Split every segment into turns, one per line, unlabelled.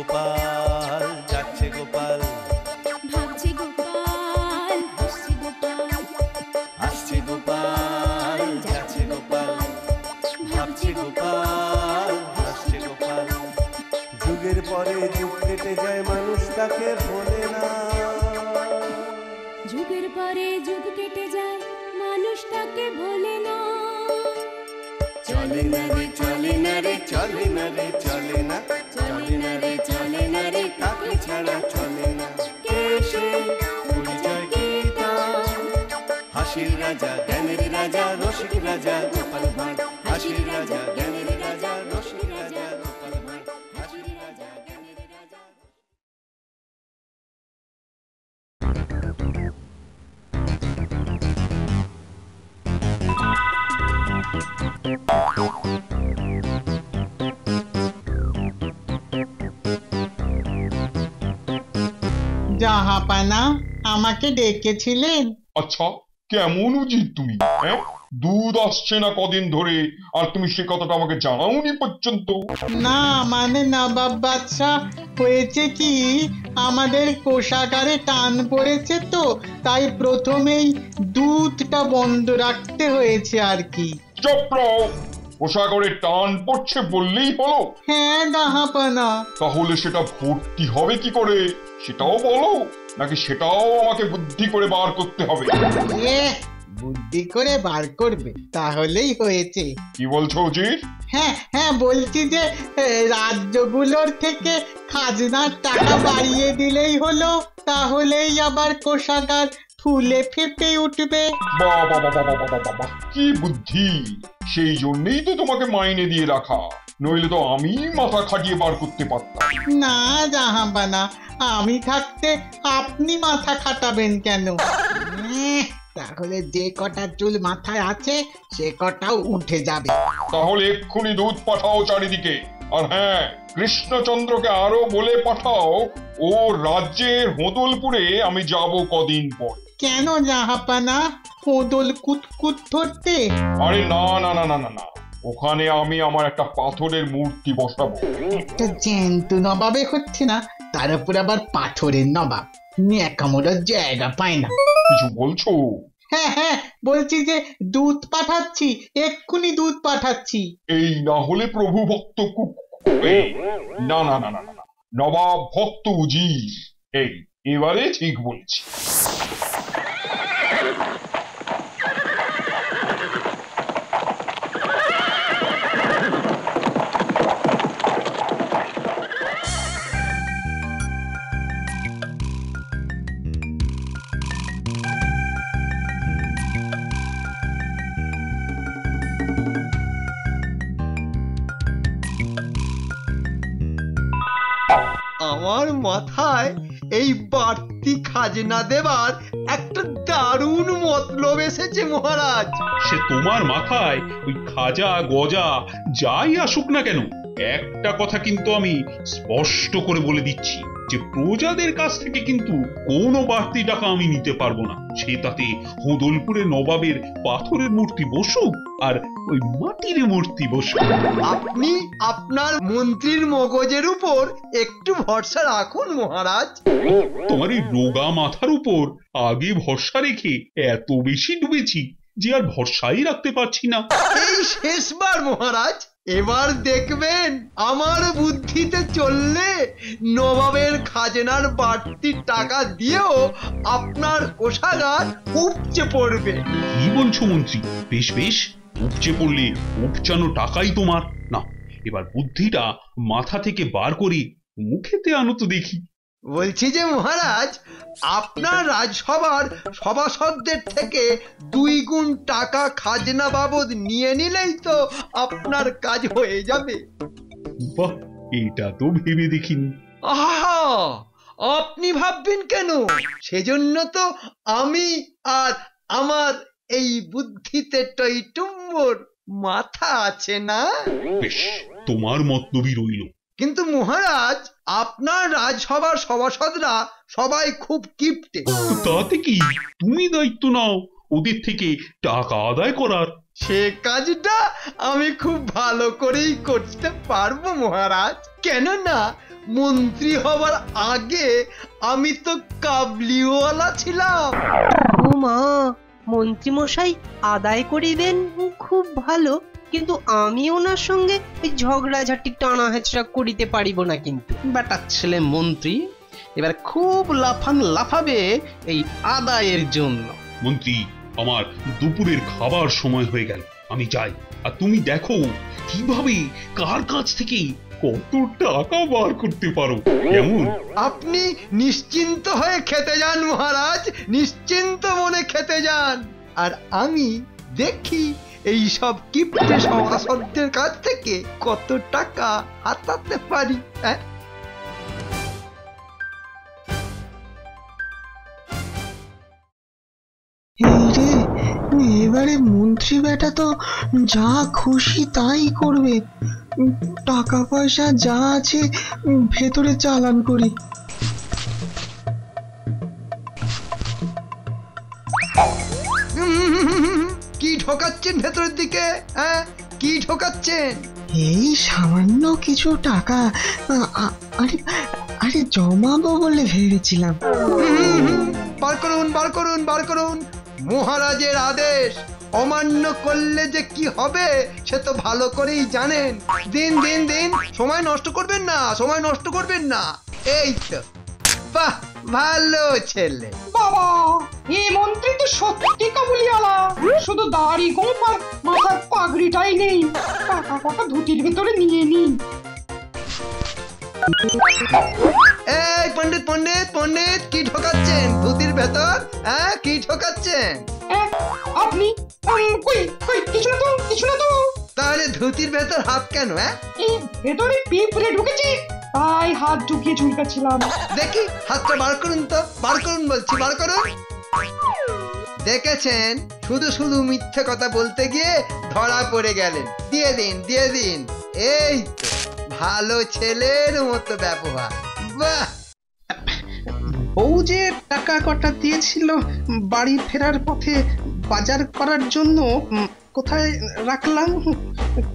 গোপাল, যাচ্ছে গোপাল,
ভাবছে গোপাল, হাসছে গোপাল,
আসছে গোপাল, যাচ্ছে গোপাল, ভাবছে গোপাল, হাসছে গোপাল। যুগের পরে যুগ কেটে যায়, মানুষ তাকে ভোলে না।
যুগের পরে যুগ কেটে যায়, মানুষ তাকে ভোলে না।
চলে না রে, চলে না রে, চলে না রে, চলে না, চলে না রে, চলে না রে, তাকে ছাড়া চলে না। কে সে, পরিচয় কি তার? হাসির রাজা, জ্ঞানের রাজা, রসিক রাজা গোপাল ভাঁড়। হাসির রাজা, জ্ঞানের রাজা, রসিক রাজা গোপাল ভাঁড়। হাসির রাজা, জ্ঞানের রাজা।
জাহাপানা, আমাকে ডেকেছিলেন?
আচ্ছা, কেমন উচিত তুমি? হ্যাঁ, দুধ আসছে না কদিন ধরে, আর তুমি সে কথাটা আমাকে জানাওনি পর্যন্ত।
না মানে নবাব বাদশাহ, হয়েছে কি, আমাদের কোষাগারে টান পড়েছে তো, তাই প্রথমেই দুধটা বন্ধ রাখতে হয়েছে আর কি।
চুপ রও, কোষাগারে টান পড়ছে বললেই হলো?
হ্যাঁ জাহাপানা।
তাহলে সেটা ভর্তি হবে কি করে সেটাও বলো, নাকি সেটাও আমাকে বুদ্ধি করে বার করতে হবে?
বুদ্ধি করে বার করবে তাহলেই হয়েছে।
কি বলছো উজির?
হ্যাঁ হ্যাঁ, বলছি যে রাজ্যগুলোর থেকে খাজনার টাকা বাড়িয়ে দিলেই হলো, তাহলেই আবার কোষাগার ফুলে ফেপে উঠবে।
বাবা বাবা বাবা বাবা, কি বুদ্ধি! সেই জন্যই তো তোমাকে মাইনে দিয়ে রাখা, নইলে তো আমি মাথা খাটিয়ে বার করতে পারতাম।
না জাহাপানা, আমি থাকতে আপনি মাথা খাটাবেন কেন? তাহলে যে কটা চুল মাথায় আছে সে কটাও উঠে যাবে।
তাহলে এক্ষুনি দুধ পাঠাও চারিদিকে। আর হ্যাঁ, কৃষ্ণচন্দ্রকে আরো বলে পাঠাও ও রাজ্যের হোদলপুরে আমি যাব কদিন পর।
কেন জাহাপানা, কোদল কুতকুত ধরতে?
আরে না না না না না না, ওখানে আমি আমার একটা পাথরের মূর্তি বসাবো।
একটা জ্যান্ত নবাবে হচ্ছে না, তার উপর আবার পাথরের নবাব, ন্যাকামোড়ার জায়গা পায় না।
কিছু বলছো?
হ্যাঁ হ্যাঁ, বলছি যে দুধ পাঠাচ্ছি, এক্ষুনি দুধ পাঠাচ্ছি।
এই না হলে প্রভু ভক্ত এই, না না না না না না, নবাব ভক্ত উজির। এই এবারে ঠিক বলছি।
আমার মাথায় এই বাড়তি খাজনা দেবার একটা দারুণ মতলব এসেছে মহারাজ।
সে তোমার মাথায় ওই খাজা গজা যাই আসুক না কেন, একটা কথা কিন্তু আমি স্পষ্ট করে বলে দিচ্ছি যে প্রজাদের কাছ থেকে কিন্তু কোনো বাড়তি টাকা আমি নিতে পারবো না। সে তাতে হোদলপুরে নবাবের পাথরের মূর্তি বসুক আর ওই মাটির মূর্তি বসুক।
আপনি আপনার মন্ত্রীর মগজের উপর একটু ভরসা রাখুন মহারাজ।
তোমার এই রোগা মাথার উপর আগে ভরসা রেখে এত বেশি ডুবেছি যে আর ভরসাই রাখতে পারছি না।
এই শেষবার মহারাজ, এবার দেখবেন আমার বুদ্ধিতে চললে নবাবের খাজনার বাড়তি টাকা দিয়েও আপনার কোষাগার উপচে পড়বে।
কি বলছো মন্ত্রী? বেশ বেশ, উপচে পড়লে উপচানো টাকাই তোমার। না, এবার বুদ্ধিটা মাথা থেকে বার করে মুখেতে আনো তো দেখি।
বলছি যে মহারাজ, আপনার রাজসভার সভাসদদের থেকে 2 গুণ টাকা খাজনা বাবদ নিয়ে নিলেই তো আপনার কাজ হয়ে যাবে।
বাহ, এটা তো ভেবে দেখিনি।
আহা, আপনি ভাববেন কেন? সেজন্য তো আমি আর আমার এই বুদ্ধিতে টইটুম্বর মাথা আছে না?
বেশ, তোমার মতলবই রইল।
কিন্তু মহারাজ, আপনার রাজসভার সভাসদরা সবাই খুব কিপটে।
তো তাতে কি, তুমি দায়িত্ব নাও ওদের থেকে টাকা আদায় করার।
সে কাজটা আমি খুব ভালো করেই করতে পারবো মহারাজ। কেননা মন্ত্রী হবার আগে আমি তো কাবলিওয়ালা ছিলাম।
ও মা, মন্ত্রীমশাই আদায় করিবেন খুব ভালো, কিন্তু আমি ওনার সঙ্গে ওই ঝগড়াঝাটি টানা হেঁচড়া করিতে পারিব না। কিন্তু
বেটার ছেলে মন্ত্রী এবার খুব লাফান লাফাবে এই আদায়ের জন্য।
মন্ত্রী, আমার দুপুরের খাবার সময় হয়ে গেল, আমি যাই। আর তুমি দেখো কিভাবে কার কাছ থেকে কত টাকা বার করতে পারো। কেমন?
আপনি নিশ্চিন্ত হয়ে খেতে যান মহারাজ, নিশ্চিন্ত মনে খেতে যান। আর আমি দেখি এই সব কিপ্টে সভাসদদের কাছ থেকে কত টাকা হাতাতে পারি।
এই রে, এবারে মন্ত্রী বেটা তো যা খুশি তাই করবে। টাকা পয়সা যা আছে ভেতরে চালান করি।
কি ঢোকাচ্ছেন ভেতরের দিকে? হ্যাঁ, কি ঢোকাচ্ছেন?
এই সামান্য কিছু টাকা আরে আরে জমাবো বলে ভেবেছিলাম।
বার করুন, বার করুন, বার করুন। মহারাজের আদেশ অমান্য করলে যে কি হবে সে তো ভালো করেই জানেন। দিন দিন দিন, সময় নষ্ট করবেন না, সময় নষ্ট করবেন না। এই তো, বাহ, ভালো ছেলে।
বাবা, এই মন্ত্রী তো সত্যি কাবুলিওয়ালা, শুধু দাড়ি গোঁফ আর মাথার পাগড়িটাই নেই। টাকা কটা ধুতির ভেতরে নিয়ে নি।
এই পণ্ডিত পণ্ডিত পণ্ডিত, কি ঢোকাচ্ছেন ধুতির ভেতর? হ্যাঁ, কি ঢোকাচ্ছেন?
আপনি কই কই, কিছু না তো, কিছু না তো।
তাহলে ধুতির ভেতর হাত কেন?
এই ভেতরে পিঁপড়ে ঢুকেছে, তাই হাত ঢুকিয়ে ঝুলকাচ্ছিলাম।
দেখি হাতটা বার করুন তো, বার করুন বলছি, বার করুন। দেখেছেন, শুধু শুধু মিথ্যে কথা বলতে গিয়ে ধরা পড়ে গেলেন। দিয়ে দিন, দিয়ে দিন। এই তো ভালো ছেলের মতো ব্যবহার। বাহ!
বউ যে টাকা কটা দিয়েছিল বাড়ি ফেরার পথে বাজার করার জন্য, কোথায় রাখলাম,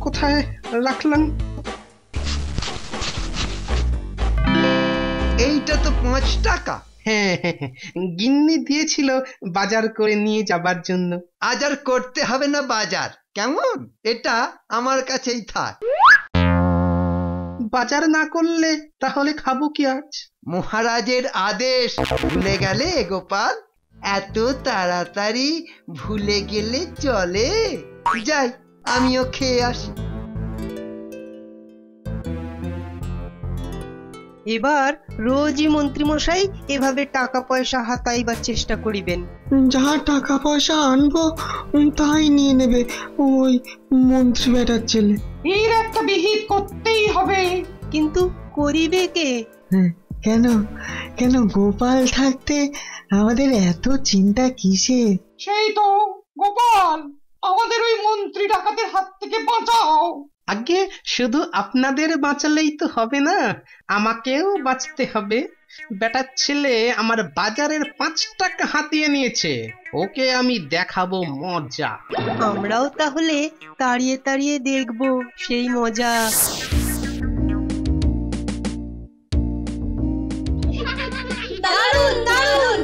কোথায় রাখলাম?
এইটা তো 5 টাকা।
হ্যাঁ, গিন্নি দিয়েছিল বাজার করে নিয়ে যাবার জন্য।
আজ আর করতে হবে না বাজার, কেমন? এটা আমার কাছেই থাক।
বাজার না করলে তাহলে খাবো কি আজ?
মহারাজের আদেশ ভুলে গেলে গোপাল? এত তাড়াতাড়ি ভুলে গেলে চলে? যাই, আমিও খেয়ে আসি।
এবার রোজই মন্ত্রীমশাই এভাবে টাকা পয়সা হাতাইবার চেষ্টা করিবেন।
যা টাকা পয়সা আনবো তাই নিয়ে নেবে ওই মন্ত্রী বেটার ছেলে।
এর একটা বিহিত করতেই হবে।
কিন্তু করিবে কে?
কেন কেন গোপাল থাকতে আমাদের এত চিন্তা কিসে?
সেই তো, গোপাল, আমাদের ওই মন্ত্রী ডাকাতের হাত থেকে বাঁচাও।
আগে শুধু আপনাদের বাঁচালেই তো হবে না, আমাকেও বাঁচতে হবে। বেটার ছেলে আমার বাজারের 5 টাকা হাতিয়ে নিয়েছে, ওকে আমি দেখাবো মজা।
আমরাও তাহলে তাড়িয়ে তাড়িয়ে দেখবো সেই মজা।
দারুণ দারুণ।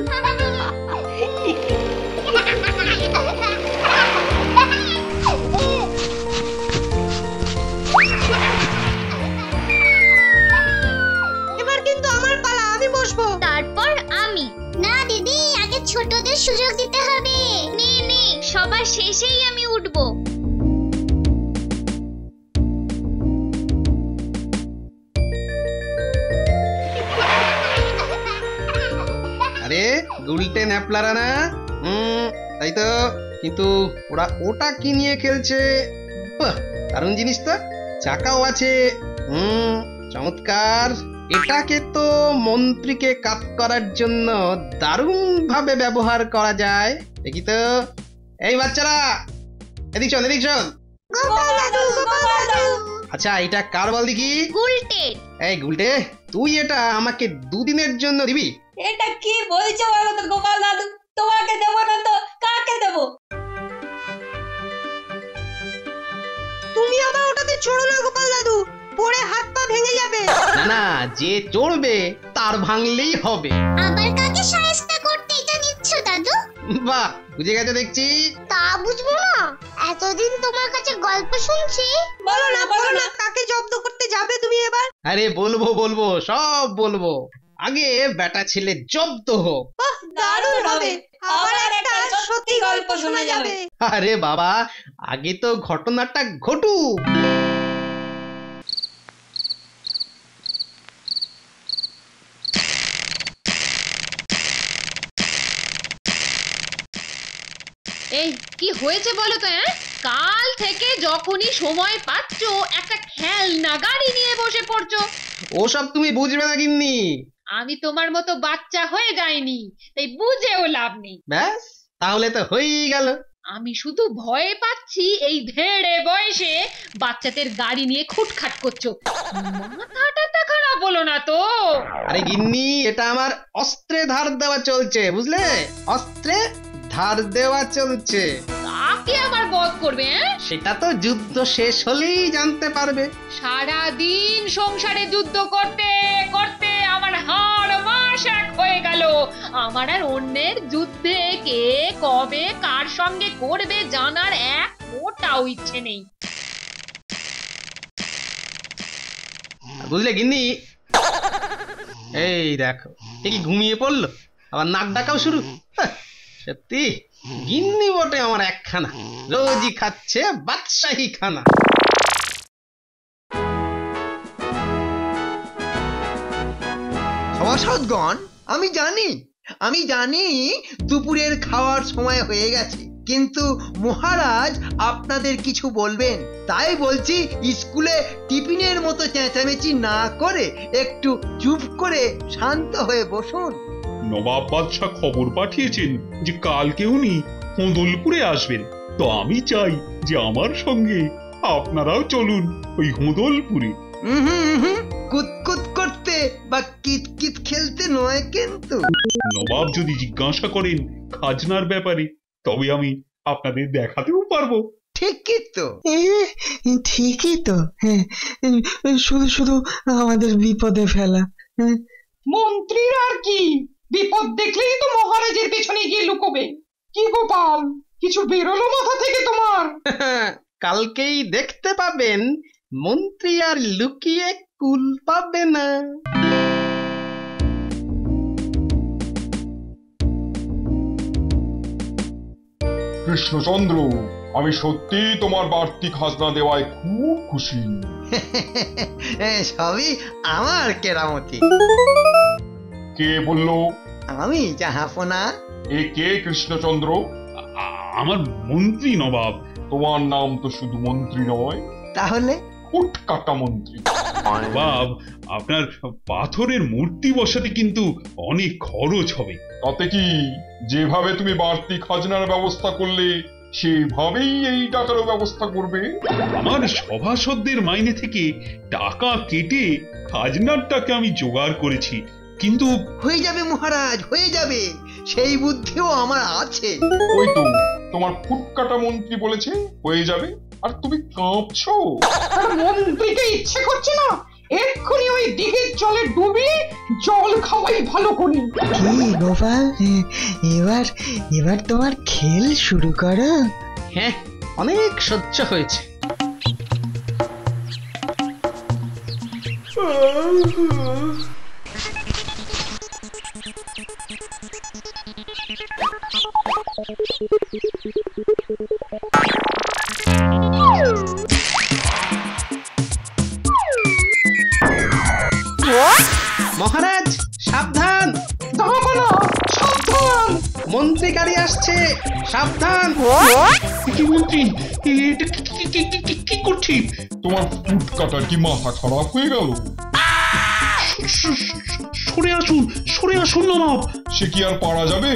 এবার কিন্তু আমার পালা, আমি বসবো।
তারপর আমি। না দিদি, আগে ছোটদের সুযোগ দিতে হবে। নে নে, সবার শেষেই আমি উঠবো।
আরে গুলটে ন্যাপলারা না? তাই তো, কিন্তু ওরা ওটা কি নিয়ে খেলছে? বাহ, দারুণ জিনিস তো, চাকাও আছে। চমৎকার। এটাকে তো মন্ত্রীকে কাত করার জন্য দারুণ ভাবে ব্যবহার করা যায়। দেখি তো, এই বাচ্চারা এদিক শোন, এদিক শোন। আচ্ছা, এটা কার বল দেখি?
গুলটে।
এই গুলটে, তুই এটা আমাকে 2 দিনের জন্য দিবি?
এটা কি বলছো বলো তো গোপাল দাদু? তোমাকে দেবো না তো কাকে দেবো?
তুমি আবার ওটাতে ছড়ো না গোপাল দাদু, পড়ে হাত পা ভেঙে যাবে।
না না, যে চড়বে তার ভাঙলেই হবে।
আবার কাকে সাহায্য করতে এটা নিচ্ছ দাদু?
বাহ, বুঝে গেছে দেখছি।
তা বুঝবো না, এতদিন তোমার কাছে গল্প শুনছি।
বলো না কাকে জব্দ করতে যাবে তুমি এবার?
আরে বলবো বলবো, সব বলবো। আগে বেটা ছেলে জব্দ হোক।
দারুণ হবে, আবার একটা সত্যি গল্প শোনা যাবে।
আরে বাবা, আগে তো ঘটনাটা ঘটুক।
এই কি হয়েছে বলো তো? কাল থেকে যখনই সময় পাচ্ছ একটা খেলনা গাড়ি নিয়ে বসে পড়ছো।
ওসব তুমি বুঝবে না গিন্নি।
আমি তোমার মতো বাচ্চা হয়ে যাইনি, তাই বুঝেও লাভ নেই।
ব্যাস, তাহলে তো হয়েই গেল।
আমি শুধু ভয় পাচ্ছি এই ধেড়ে বয়সে বাচ্চাদের গাড়ি নিয়ে খুটখাট করছো। মাথাটা খারাপ বলো না তো?
আরে গিন্নি, এটা আমার অস্ত্রে ধার দেওয়া চলছে, বুঝলে? অস্ত্রে ধার দেওয়া চলছে।
তাকে আমার বধ করবে?
সেটা তো যুদ্ধ শেষ হলেই জানতে পারবে।
সারা দিন সংসারে যুদ্ধ করতে করতে আমার হাড় মাস এক হয়ে গেল। আমার আর অন্যের যুদ্ধে কে কবে কার সঙ্গে করবে জানার এক ফোঁটাও ইচ্ছে নেই।
বুঝলে গিন্নি? এই দেখো, এ কি ঘুমিয়ে পড়লো? আবার নাক ডাকাও শুরু। সত্যি গিন্নি বটে আমার একখানা, রোজই খাচ্ছে বাদশাহী খানা।
সভাসদগণ, আমি জানি দুপুরের খাওয়ার সময় হয়ে গেছে, কিন্তু মহারাজ আপনাদের কিছু বলবেন, তাই বলছি স্কুলে টিফিনের মতো চেঁচামেচি না করে একটু চুপ করে শান্ত হয়ে বসুন।
নবাব বাদশাহ খবর পাঠিয়েছেন যে কালকে উনি হোঁদলপুরে আসবেন। তো আমি চাই যে আমার সঙ্গে আপনারাও চলুন ওই হোঁদলপুরে।
কুতকুত করতে বা কিতকিত খেলতে নয় কিন্তু।
নবাব যদি জিজ্ঞাসা করেন খাজনার ব্যাপারে, তবে আমি আপনাদের দেখাতেও পারবো।
ঠিকই তো।
ঠিকই তো। শুধু শুধু আমাদের বিপদে ফেলা।
মন্ত্রীর আর কি, বিপদ দেখলেই তো মহারাজের পেছনে গিয়ে লুকোবে। কি গোপাল, কিছু বেরোলো মাথা থেকে তোমার?
কালকেই দেখতে পাবেন, মন্ত্রী আর লুকিয়ে কুল পাবে না।
কৃষ্ণচন্দ্র, আমি সত্যি তোমার বাড়তি খাজনা দেওয়ায় খুব খুশি।
সবই আমার কেরামতি।
কে বললো?
আমি জাহাপনা।
এ কে কৃষ্ণচন্দ্র?
আমার মন্ত্রী নবাব।
তোমার নাম তো শুধু মন্ত্রী নয়,
তাহলে?
কুটকাটা মন্ত্রী।
নবাব, আপনার পাথরের মূর্তি বসাতে কিন্তু অনেক খরচ হবে।
তাতে কি, যেভাবে তুমি বাড়তি খাজনার ব্যবস্থা করলে সেভাবেই এই টাকারও ব্যবস্থা করবে।
আমার সভাসদদের মাইনে থেকে টাকা কেটে খাজনার টাকা আমি জোগাড় করেছি, কিন্তু
হয়ে যাবে মহারাজ, হয়ে যাবে, সেই বুদ্ধিও আমার আছে।
ওই তো তোমার কুটকাটা মন্ত্রী বলেছে হয়ে যাবে, আর তুমি কাঁপছো।
আর মন্ত্রীকে ইচ্ছে করছে না এক্ষুনি ওই দিঘির জলে ডুবিয়ে জল খাওয়াই ভালো করে।
কি গোপাল, এবার তোমার খেল শুরু করো।
হ্যাঁ, অনেক সহ্য হয়েছে। মহারাজ সাবধান,
সাবধান,
মন্ত্রী গাড়ি আসছে, সাবধান।
কি মন্ত্রী, এটা কি করছি?
তোমার কুটকাটার কি মাথা খারাপ হয়ে গেল?
সরে আসুন নবাব।
সে কি আর পারা যাবে?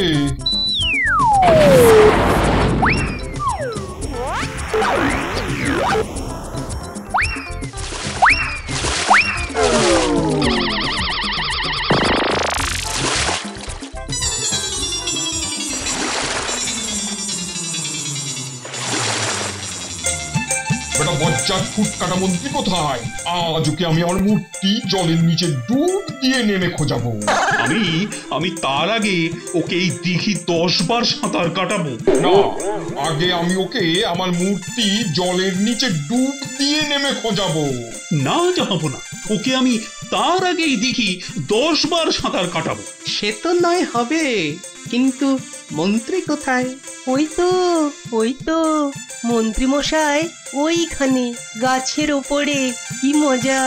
বেটা বজ্জাত, বজ্জাত ফুটকাটা মন্ত্রী কোথায়? আজ ওকে আমি আমার মূর্তি জলের নিচে ডুব দিয়ে নেমে খোঁজাবো।
আমি তার আগে ওকে এই দিঘি 10 বার সাঁতার কাটাবো।
না, আগে আমি ওকে আমার মূর্তি জলের নিচে ডুব দিয়ে নেমে খোঁজাবো।
না যাবো না, ওকে আমি তার আগেই দিঘি 10 বার সাঁতার কাটাবো।
সে তো নয় হবে, কিন্তু মন্ত্রী কোথায়?
ওই তো মন্ত্রী মশাই ওইখানে গাছের ওপরে, কি মজা।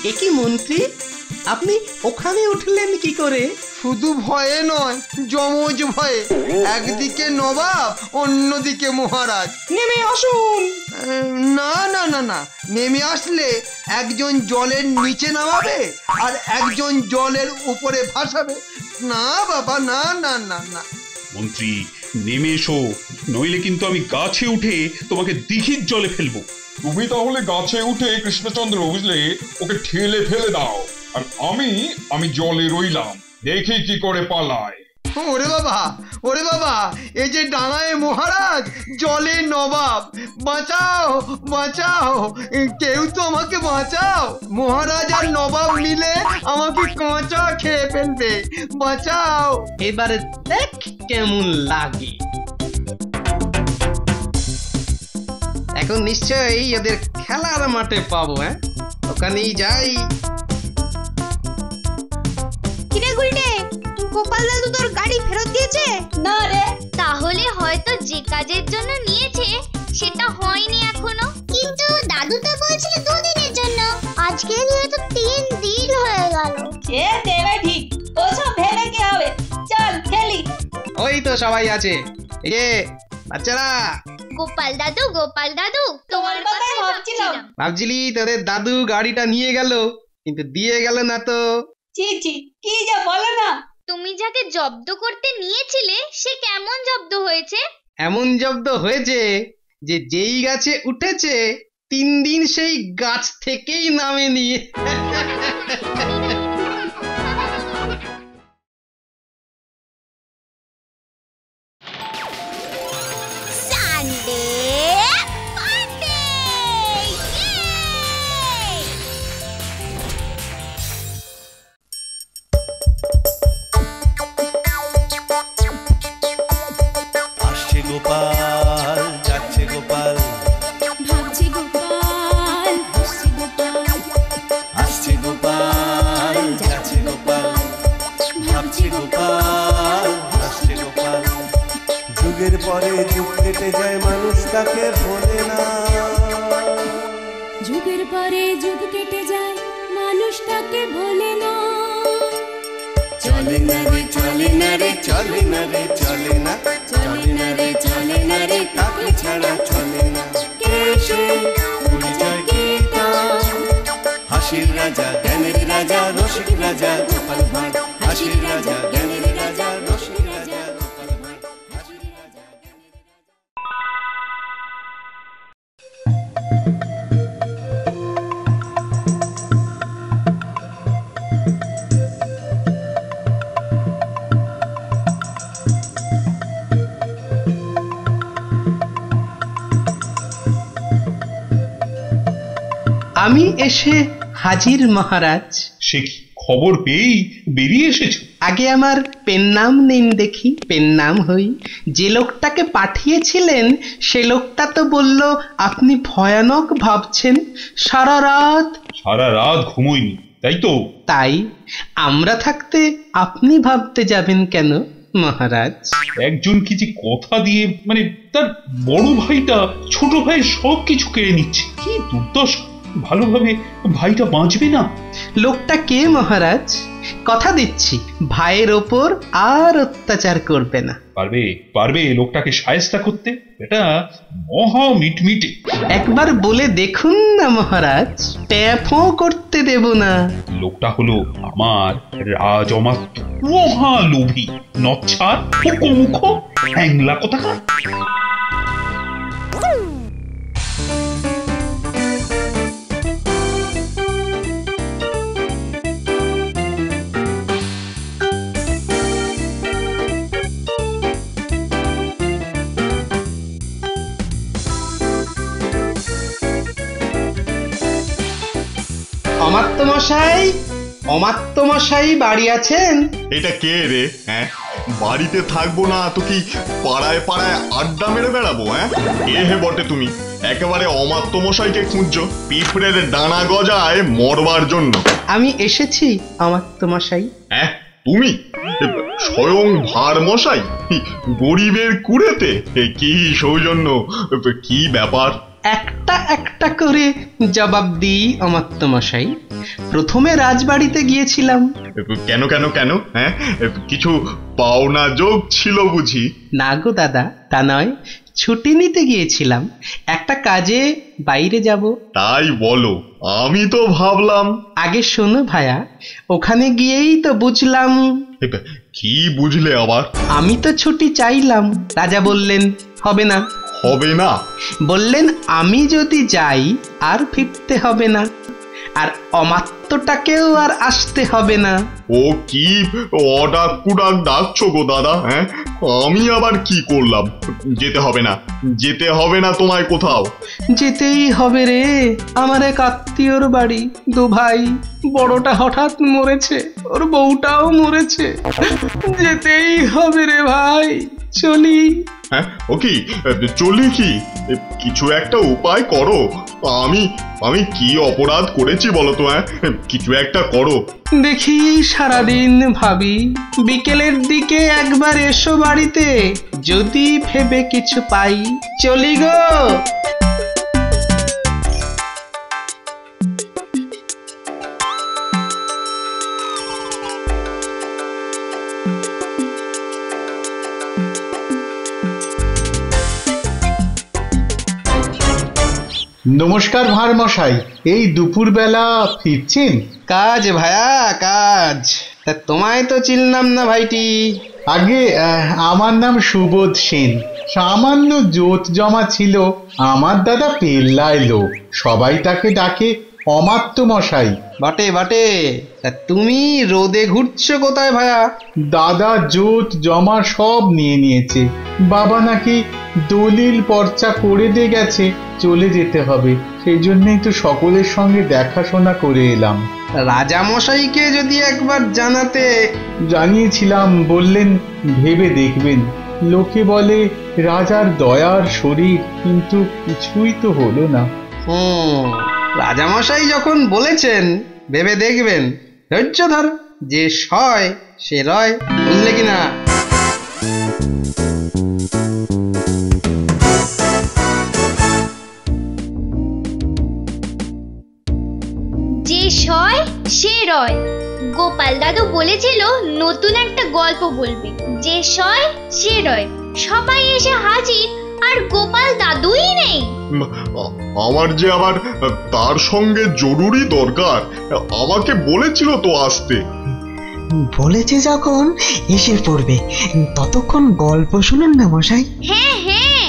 একই মন্ত্রী, আপনি ওখানে উঠলেন কি করে?
শুধু ভয়ে নয়, যমজ ভয়ে। একদিকে নবাব, অন্যদিকে মহারাজ।
নেমে আসুন।
না না না না, নেমে আসলে একজন জলের নিচে নামাবে আর একজন জলের উপরে ভাসাবে। না বাবা, না না না না।
মন্ত্রী নেমে এসো, নইলে কিন্তু আমি গাছে উঠে তোমাকে দিঘির জলে ফেলবো।
তুমি তাহলে গাছে উঠে কৃষ্ণচন্দ্র, বুঝলে, ওকে ঠেলে ফেলে দাও, আর আমি জলে রইলাম, দেখি কি করে পালায়।
ওরে বাবা, এই যে ডাঙায় মহারাজ, জলে নবাব। বাঁচাও বাঁচাও, কেউ তো আমাকে বাঁচাও। মহারাজ আর নবাব মিলে আমাকে কাঁচা খেয়ে ফেলবে, বাঁচাও।
এবারে দেখ কেমন লাগে। এখন নিশ্চয়ই ওদের খেলার মাঠে পাবো। ওখানেই যাই।
কিরে গুলটে, গোপাল দাদু তোর গাড়ি ফেরত দিয়েছে?
না রে।
তাহলে হয়তো যে কাজের জন্য নিয়েছে সেটা হয়নি এখনো। কিন্তু দাদু তো বলছিল 2 দিনের জন্য, আজকে নিয়ে তো 3 দিন হয়ে গেল।
সে দেবে ঠিক, ওসব ভেবে কি হবে, চল খেলি।
ওই তো সবাই আছে। এই যে বাচ্চারা।
গোপাল দাদু,
তোমার কথাই ভাবছিলাম।
ভাবছিলি তোদের দাদু গাড়িটা নিয়ে গেল, কিন্তু দিয়ে গেল না তো।
ছি কি যে বলো না।
তুমি যাকে জব্দ করতে নিয়েছিলে সে কেমন জব্দ হয়েছে?
এমন জব্দ হয়েছে যে যেই গাছে উঠেছে 3 দিন সেই গাছ থেকেই নামেনি।
গোপাল যাচ্ছে গোপাল,
ভাবছে গোপাল, হাসছে গোপাল,
আসছে গোপাল যাচ্ছে গোপাল, ভাবছে গোপাল, হাসছে গোপাল। যুগের পরে যুগ কেটে যায়, মানুষ তাকে ভোলে না।
যুগের পরে যুগ কেটে যায়, মানুষ তাকে ভোলে না।
চলে না রে চলে না রে চলে না রে চলে না, চলে না রে চলে না রে কাকে ছাড়া চলে না। কেশে পরিচয় গীতা, হাসির রাজা জ্ঞানের রাজা রসিক রাজা গোপাল ভাঁড়, হাসির রাজা জ্ঞানের রাজা রসিক রাজা গোপাল ভাঁড়, হাসির রাজা জ্ঞানের রাজা।
আমি এসে হাজির মহারাজ।
সে কি খবর পেয়েই বেরিয়ে এসেছো?
আগে আমার পেন নাম নিন দেখি, পেন নাম হই। যে লোকটাকে পাঠিয়েছিলেন সে লোকটা তো বলল আপনি ভয়ানক ভাবছেন, সারা রাত
ঘুমোইনি, তাই তো?
তাই আমরা থাকতে আপনি ভাবতে যাবেন কেন মহারাজ?
একজন কি যে কথা দিয়ে, মানে তার বড় ভাইটা ছোট ভাইয়ের সব কিছু কেড়ে নিচ্ছে, কি দুর্দশা। ভালোভাবে ভাইটা বাঁচবে না।
লোকটা কে মহারাজ? কথা দিচ্ছি ভাইয়ের ওপর আর অত্যাচার করবে না।
পারবে লোকটাকে শায়েস্তা করতে, এটা মহা মিটমিটে।
একবার বলে দেখুন না মহারাজ, ট্যাপও করতে দেব না।
লোকটা হলো আমার রাজ অমাত্য, মহা লোভী, নচ্ছার, মুখ হ্যাংলা কোথাকার।
অমাত্যমশাই, অমাত্যমশাই বাড়ি আছেন?
এটা কে রে? হ্যাঁ, বাড়িতে থাকবো না তো কি পাড়ায় পাড়ায় আড্ডা মেরে বেড়াবো? হ্যাঁ, কে হে বটে তুমি? একেবারে অমাত্য মশাইকে খুঁজছো পিঁপড়ের ডানা গজায় মরবার জন্য।
আমি এসেছি অমাত্যমশাই।
হ্যাঁ, তুমি স্বয়ং ভার মশাই গরিবের কুড়েতে? কি সৌজন্য, কি ব্যাপার?
একটা একটা করে জবাব দিই অমাত্যমশাই। প্রথমে রাজবাড়িতে গিয়েছিলাম।
কেন কেন কেন? হ্যাঁ, কিছু পাওনা যোগ ছিল বুঝি?
না গো দাদা, তা নয়, ছুটি নিতে গিয়েছিলাম, একটা কাজে বাইরে যাব।
তাই বলো? আমি তো ভাবলাম।
আগে শোনো ভায়া, ওখানে গিয়েই তো বুঝলাম।
কি বুঝলে আবার?
আমি তো ছুটি চাইলাম, রাজা বললেন হবে না।
হবে না?
বললেন আমি যদি যাই আর ফিরতে হবে না, আর অমাত্যটাকেও আর আসতে হবে না।
ও কি অডাক কুডাক ডাকছো গো দাদা? হ্যাঁ, আমি আবার কি করলাম? যেতে হবে না, যেতে হবে না তোমায় কোথাও।
যেতেই হবে রে, আমার এক আত্মীয়র বাড়ি, দু ভাই, বড়টা হঠাৎ মরেছে, ওর বউটাও মরেছে, যেতেই হবে রে ভাই, চলি।
হ্যাঁ, ও কি চলি? কি কিছু একটা উপায় করো। আমি কি অপরাধ করেছি বলো তো? হ্যাঁ, কিছু একটা করো।
দেখি সারাদিন ভাবি, বিকেলের দিকে একবার এসো বাড়িতে, যদি ভেবে কিছু পাই চলি গো।
নমস্কার ভার মশাই, এই দুপুরবেলা ফিরছেন?
কাজ ভায়া, কাজ। তা তোমায় তো চিনলাম না ভাইটি।
আগে আমার নাম সুবোধ সেন। সামান্য জোত জমা ছিল, আমার দাদা পেল্লায় লোক, সবাই তাকে ডাকে অমাত্য মশাই।
বটে বটে, তা তুমি রোদে ঘুরছো কোথায় ভায়া?
দাদা জোত জমা সব নিয়ে নিয়েছে, বাবা নাকি দলিল পর্চা করে দিয়ে গেছে, চলে যেতে হবে, সেই জন্যই তো সকলের সঙ্গে দেখাশোনা করে এলাম।
রাজা মশাইকে যদি একবার জানাতে।
জানিয়েছিলাম, বললেন ভেবে দেখবেন। লোকে বলে রাজার দয়ার শরীর, কিন্তু কিছুই তো হলো না।
রাজা মশাই যখন বলেছেন ভেবে দেখবেন, ধৈর্য ধর, যে সয় সে রয়, বুঝলে কিনা?
যে সয় সে রয়। গোপাল দাদু বলেছিল নতুন একটা গল্প বলবে, যে সয় সে রয়। সবাই এসে হাজির, আর গোপাল দাদুই নেই।
আমার যে আবার তার সঙ্গে জরুরি দরকার, আমাকে বলেছিল তো আসতে।
বলেছে যখন এসে পড়বে, ততক্ষণ গল্প শুনুন না মশাই।
হ্যাঁ হ্যাঁ,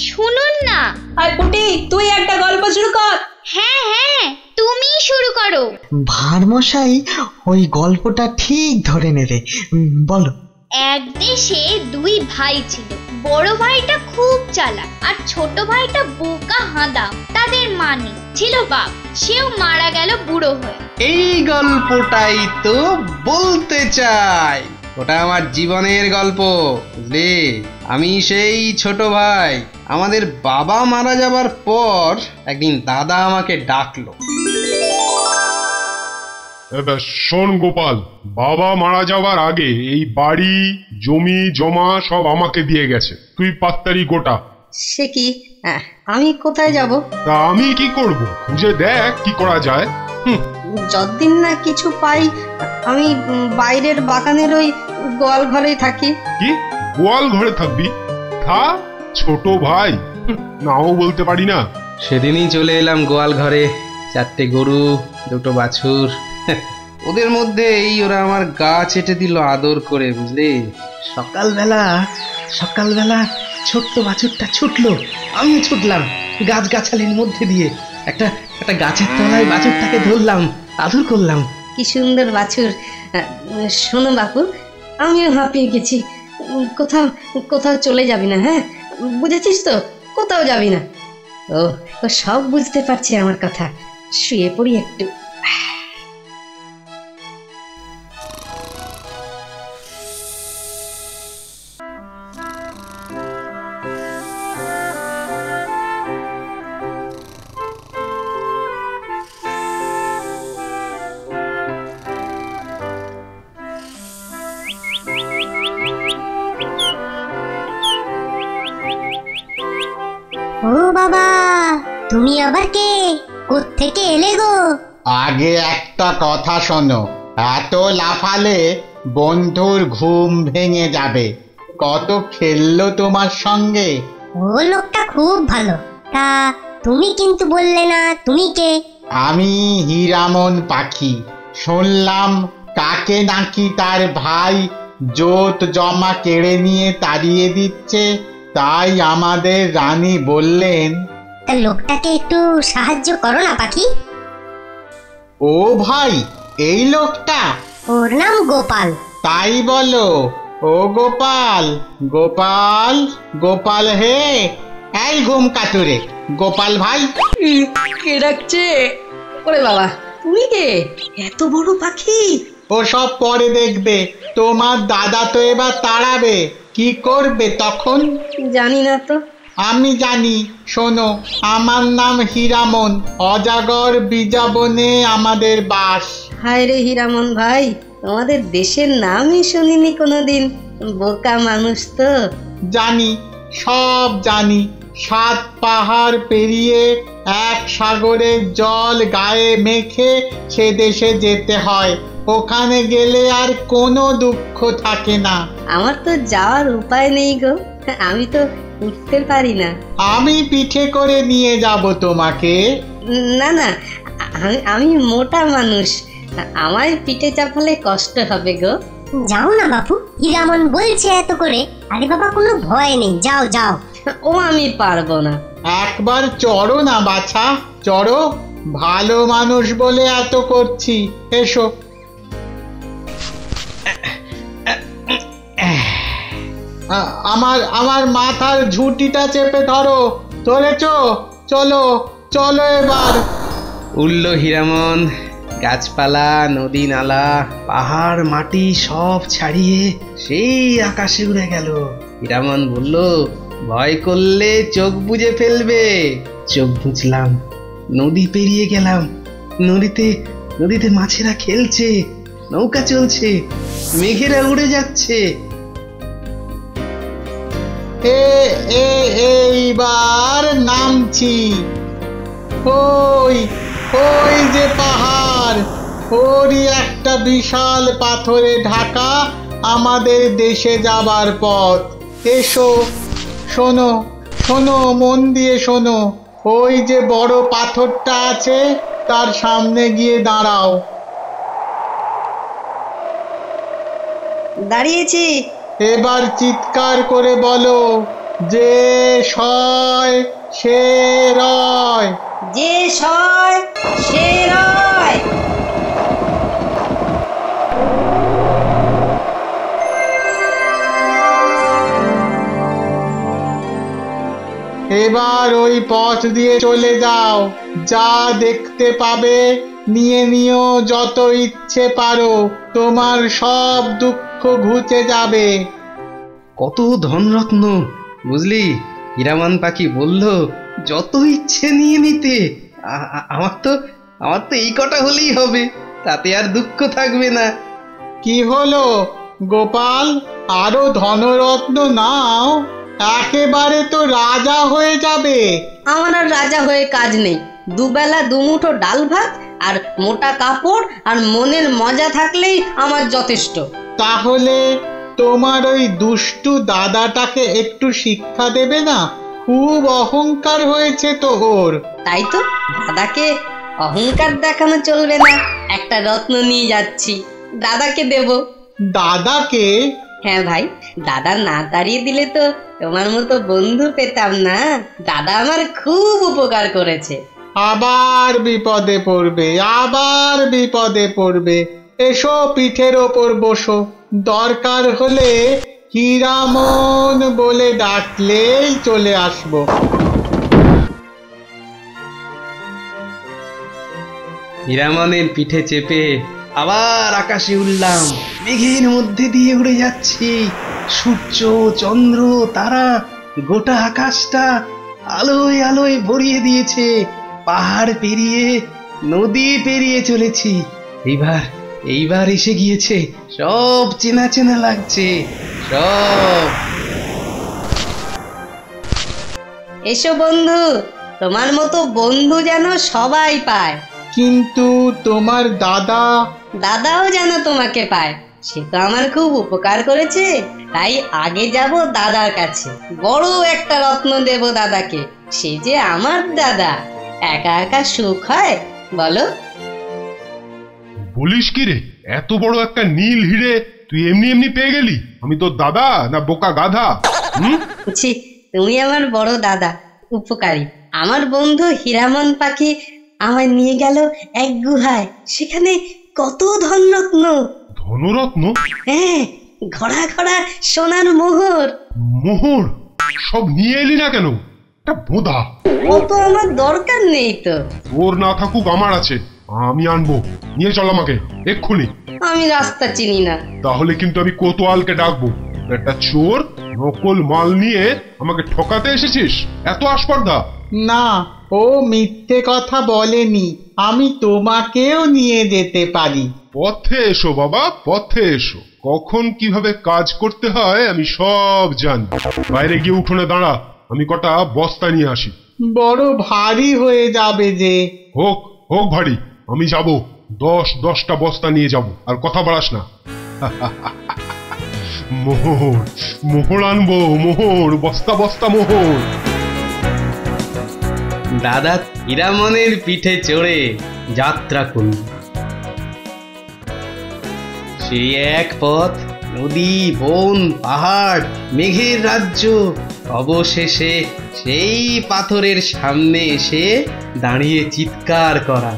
শুনুন না।
আর পুটি, তুই একটা গল্প শুরু কর।
হ্যাঁ হ্যাঁ, তুমি শুরু করো।
ভার মশাই ওই গল্পটা ঠিক ধরে নেবে, বলো।
এক দেশে দুই ভাই ছিল। বড় ভাইটা খুব চালাক, আর ছোট ভাইটা বোকা হাঁদা। তাদের মা নেই, ছিল বাপ, সেও মারা গেল বুড়ো হয়ে।
এই গল্পটাই তো বলতে চাই, ওটা আমার জীবনের গল্প, বুঝলি? আমি সেই ছোট ভাই। আমাদের বাবা মারা যাবার পর একদিন দাদা আমাকে ডাকলো।
শোন গোপাল, বাবা মারা যাওয়ার আগে এই বাড়ি জমি জমা সব আমাকে দিয়ে গেছে, তুই পাত্তারি গোটা।
সে কি, আমি কোথায় যাব?
তা আমি কি করব? খুঁজে দেখ কি করা যায়।
যতদিন না কিছু পাই, আমি বাইরের বাগানের ওই গোয়াল ঘরেই থাকি।
কি গোয়াল ঘরে থাকবি? থা, ছোট ভাই, নাও বলতে পারি না।
সেদিনই চলে এলাম গোয়াল ঘরে। 4টে গরু, 2টো বাছুর, ওদের মধ্যেই ওরা আমার গা চেটে দিল আদর করে, বুঝলি? সকালবেলা ছোট্ট বাছুরটা ছুটলো, আমিও ছুটলাম গাছগাছালির মধ্যে দিয়ে, একটা গাছের তলায় বাছুরটাকে ধরলাম, আদর করলাম।
কি সুন্দর বাছুর। শোনো বাপু, আমিও হাঁপিয়ে গেছি। কোথাও চলে যাবি না, হ্যাঁ? বুঝেছিস তো, কোথাও যাবি না। ও সব বুঝতে পারছে আমার কথা। শুয়ে পড়ি একটু।
ও বাবা, তুমি আবার কে? কোত্থেকে এলে গো?
আগে একটা কথা শোনো, এত লাফালে বন্ধুর ঘুম ভেঙে যাবে। কত খেললো তোমার সঙ্গে।
ও লোকটা খুব ভালো। তা তুমি কিন্তু বললে না তুমি কে?
আমি হীরামন পাখি। শুনলাম কাকে নাকি তার ভাই জোত জমা কেড়ে নিয়ে তাড়িয়ে দিচ্ছে, তাই আমাদের রানী বললেন,
তা লোকটাকে একটু সাহায্য করো না পাখি।
ও ভাই, এই লোকটা?
ওর নাম গোপাল।
তাই বলো? ও গোপাল, গোপাল, গোপাল হে, এই ঘুম কাতুরে, গোপাল ভাই।
কে ডাকছে? ওরে বাবা, তুমি কে? এত বড় পাখি?
ও সব পরে দেখবে, তোমার দাদা তো এবার তাড়াবে, কি করবে তখন?
জানি না তো।
আমি জানি, শোনো, আমার নাম হীরামন। অজাগর বীজাবনে আমাদের বাস।
হায় রে হীরামন ভাই, তোমাদের দেশের নামই শুনিনি কোনোদিন। বোকা মানুষ তো।
জানি, সব জানি। 7 পাহাড় পেরিয়ে 1 সাগরের জল গায়ে মেখে সে দেশে যেতে হয়। ওখানে গেলে আর কোনো দুঃখ থাকে না।
আমার তো যাওয়ার উপায় নেই গো, আমি তো উঠতে পারি না।
আমি পিঠে করে নিয়ে যাব তোমাকে।
না না, আমি মোটা মানুষ, আমায় পিঠে চাপালে কষ্ট হবে গো।
যাও না বাপু, হীরামন বলছে এত করে। আরে বাবা, কোনো ভয় নেই, যাও যাও।
ও আমি পারবো না।
একবার চড়ো না বাছা, চড়ো। ভালো মানুষ বলে এত করছি, এসো। আমার মাথার ঝুঁটিটা চেপে ধরো, ধরেছো? চলো চলো এবার।
উঠল হীরামন, গাছপালা, নদী নালা, পাহাড় মাটি সব ছাড়িয়ে সেই আকাশে উড়ে গেল। হীরামন বলল, ভয় করলে চোখ বুজে ফেলবে। চোখ বুঝলাম, নদী পেরিয়ে গেলাম। নদীতে মাছেরা খেলছে, নৌকা চলছে, মেঘেরা উড়ে যাচ্ছে।
এইবার নামছি। ওই ওই যে পাহাড়, ওরই একটা বিশাল পাথরে ঢাকা আমাদের দেশে যাবার পথ। এসো, শোনো শোনো, মন দিয়ে শোনো। ওই যে বড় পাথরটা আছে, তার সামনে গিয়ে দাঁড়াও।
দাঁড়িয়েছি।
এবার চিৎকার করে বলো, যে সয় সে রয়।
যে সয় সে রয়।
এবার ওই পথ দিয়ে চলে যাও। যা দেখতে পাবে নিয়ে নিও, যত ইচ্ছে পারো। তোমার সব দুঃখ ঘুচে যাবে।
কত ধনরত্ন, বুঝলি? হীরামন পাখি বলল, যত ইচ্ছে নিয়ে নিতে। আমার তো এই কটা হলেই হবে, তাতে আর দুঃখ থাকবে না।
কি হলো গোপাল, আরো ধনরত্ন নাও, একেবারে তো রাজা হয়ে যাবে।
আমার আর রাজা হয়ে কাজ নেই। দুবেলা দুমুঠো ডাল ভাত আর মোটা কাপড় আর মনের মজা থাকলেই আমার যথেষ্ট।
তাহলে তোমার ওই দুষ্টু দাদাটাকে একটু শিক্ষা দেবে না? খুব অহংকার হয়েছে তো ওর।
তাই তো, দাদাকে অহংকার দেখানো চলবে না। একটা রত্ন নিয়ে যাচ্ছি, দাদাকে দেব।
দাদাকে?
হ্যাঁ ভাই, দাদা না তাড়িয়ে দিলে তো তোমার মতো বন্ধু পেতাম না। দাদা আমার খুব উপকার করেছে।
আবার বিপদে পড়বে, আবার বিপদে পড়বে। এসো, পিঠের ওপর বসো। দরকার হলে হীরামন বলে ডাকলেই চলে আসবো।
হীরামনের পিঠে চেপে আবার আকাশে উঠলাম। মেঘের মধ্যে দিয়ে উড়ে যাচ্ছি। সূর্য, চন্দ্র, তারা, গোটা আকাশটা আলোয় আলোয় ভরিয়ে দিয়েছে। পাহাড় পেরিয়ে, নদী পেরিয়ে চলেছি। এইবার এসে গিয়েছে। সব চেনা চেনা লাগছে, সব।
এসো বন্ধু, তোমার মতো বন্ধু যেন সবাই পায়।
কিন্তু তোমার দাদা?
দাদাও যেন তোমাকে পায়, সে তো আমার খুব উপকার করেছে। তাই আগে যাব দাদার কাছে, বড় একটা রত্ন দেব দাদাকে। সে যে আমার দাদা, একা একা সুখ হয় বলো?
বলিস কি রে, এত বড় একটা নীল হিরে তুই এমনি এমনি পেয়ে গেলি? আমি তোর দাদা না বোকা গাধা?
ছি, তুমি আমার বড় দাদা, উপকারী। আমার বন্ধু হীরামন পাখি আমায় নিয়ে গেল এক গুহায়, সেখানে কত ধনরত্ন।
ধনরত্ন?
হ্যাঁ, ঘড়া ঘড়া সোনার মোহর।
মোহর? সব নিয়ে এলি না কেন? একটা বোধা।
ও তো আমার দরকার নেই তো।
তোর না থাকুক আমার আছে, আমি আনবো। নিয়ে চল আমাকে এক্ষুনি।
আমি রাস্তা চিনি না।
তাহলে কিন্তু আমি কোতোয়ালকে ডাকবো। একটা চোর নকল মাল নিয়ে আমাকে ঠকাতে এসেছিস? এত আস্পর্ধা?
না, ও মিথ্যে কথা বলেনি। আমি তোমাকেও নিয়ে যেতে পারি।
পথে এসো বাবা, পথে এসো। কখন কিভাবে কাজ করতে হয় আমি সব জানি। বাইরে গিয়ে উঠোনে দাঁড়া, আমি কটা বস্তা নিয়ে আসি।
বড় ভারী হয়ে যাবে যে।
হোক হোক ভারী, আমি যাব। 10টা বস্তা নিয়ে যাব, আর কথা বাড়াস না। মোহর, মোহর আনবো, মোহর, বস্তা বস্তা মোহর।
দাদা হীরামনের পিঠে চড়ে যাত্রা করল। সেই এক পথ, নদী, বন, পাহাড়, মেঘের রাজ্য। অবশেষে সেই পাথরের সামনে এসে দাঁড়িয়ে চিৎকার করা,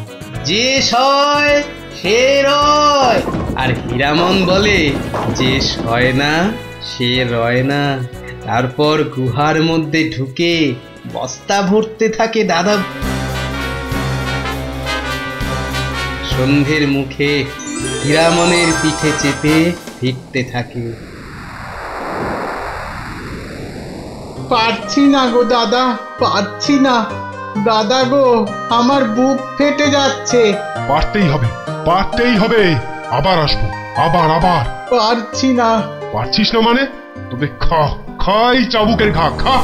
যে সয় সে রয়। আর হীরামন বলে, যে সয় না সে রয় না। তারপর গুহার মধ্যে ঢুকে বস্তা ভরতে থাকে দাদা। সন্ধ্যের মুখে হীরামনের পিঠে চেপে ফিরতে থাকে।
পারছি না গো দাদা, পারছি না। দাদা গো, আমার বুক ফেটে যাচ্ছে।
পারতেই হবে, পারতেই হবে। আবার আসবো, আবার আবার।
পারছি না।
পারছিস না মানে? তবে খা, খাই চাবুকের ঘা, খা।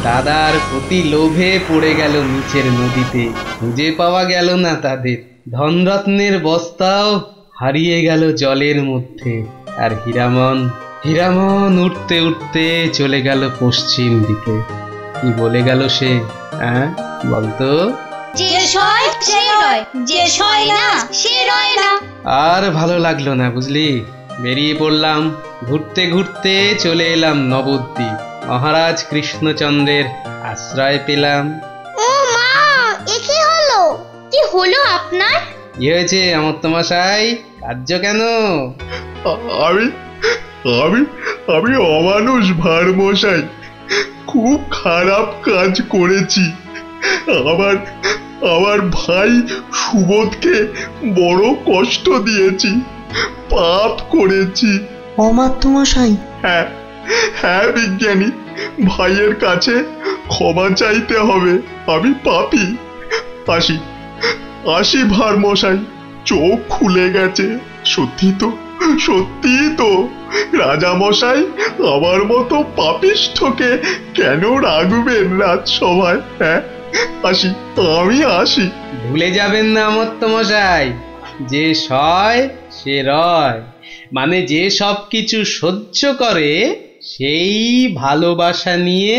দাদার প্রতি লোভে পড়ে গেল নিচের নদীতে। খুঁজে পাওয়া গেল না তাদের। ধনরত্নের বস্তাও হারিয়ে গেল জলের মধ্যে। আর হীরামন উঠতে উঠতে চলে গেল পশ্চিম দিকে। কি বলে গেল সে? হ্যাঁ, বলতো?
যে সয় সে রয়, যে সয় না সে রয় না।
আর ভালো লাগলো না, বুঝলি? বেরিয়ে পড়লাম। ঘুরতে ঘুরতে চলে এলাম নবদ্বীপ। মহারাজ কৃষ্ণচন্দ্রের আশ্রয় পেলাম।
ও মা, এ কি হলো? কি হলো আপনার?
কি হয়েছে অমর্ত্যমশাই? কার্য কেন?
আমি আমি আমি অমানুষ ভাঁড়মশাই, খুব খারাপ কাজ করেছি। আমার ভাই সুবোধকে বড় কষ্ট দিয়েছি, পাপ করেছি।
অমাত্যমশাই?
হ্যাঁ হ্যাঁ বিজ্ঞানী, ভাইয়ের কাছে ক্ষমা চাইতে হবে। আমি পাপী। আসি আসি ভাঁড়মশাই, চোখ খুলে গেছে। সত্যি তো রাজামশাই আমার মতো পাপিষ্ঠকে কেন রাখবেন রাজসভায়? হ্যাঁ, আসি, আমি আসি।
ভুলে যাবেন না অমর্ত্যমশাই, যে সয় সে রয়। মানে যে সব কিছু সহ্য করে সেই ভালোবাসা নিয়ে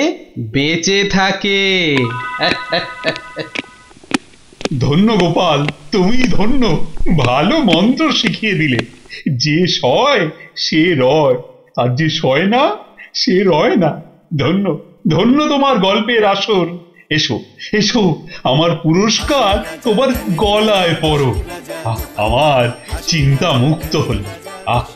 বেঁচে থাকে।
ধন্য গোপাল, তুমি ধন্য। ভালো মন্ত্র শিখিয়ে দিলে। যে সয় সে রয়, আর যে সয় না সে রয় না। ধন্য ধন্য তোমার গল্পের আসর। এসো এসো, আমার পুরস্কার তোমার গলায় পড়ো। আমার চিন্তা মুক্ত হল। আহ,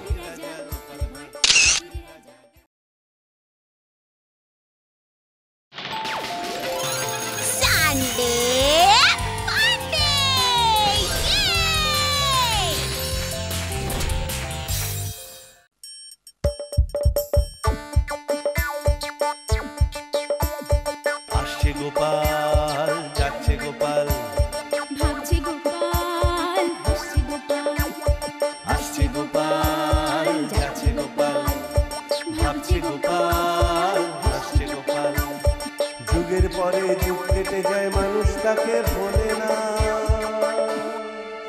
আসছে গোপাল, যাচ্ছে গোপাল,
ভাবছে গোপাল, হাসছে গোপাল,
আসছে গোপাল, ভাবছে গোপাল, হাসছে গোপাল। যুগের পরে যুগ কেটে যায়, মানুষ তাকে ভোলে না।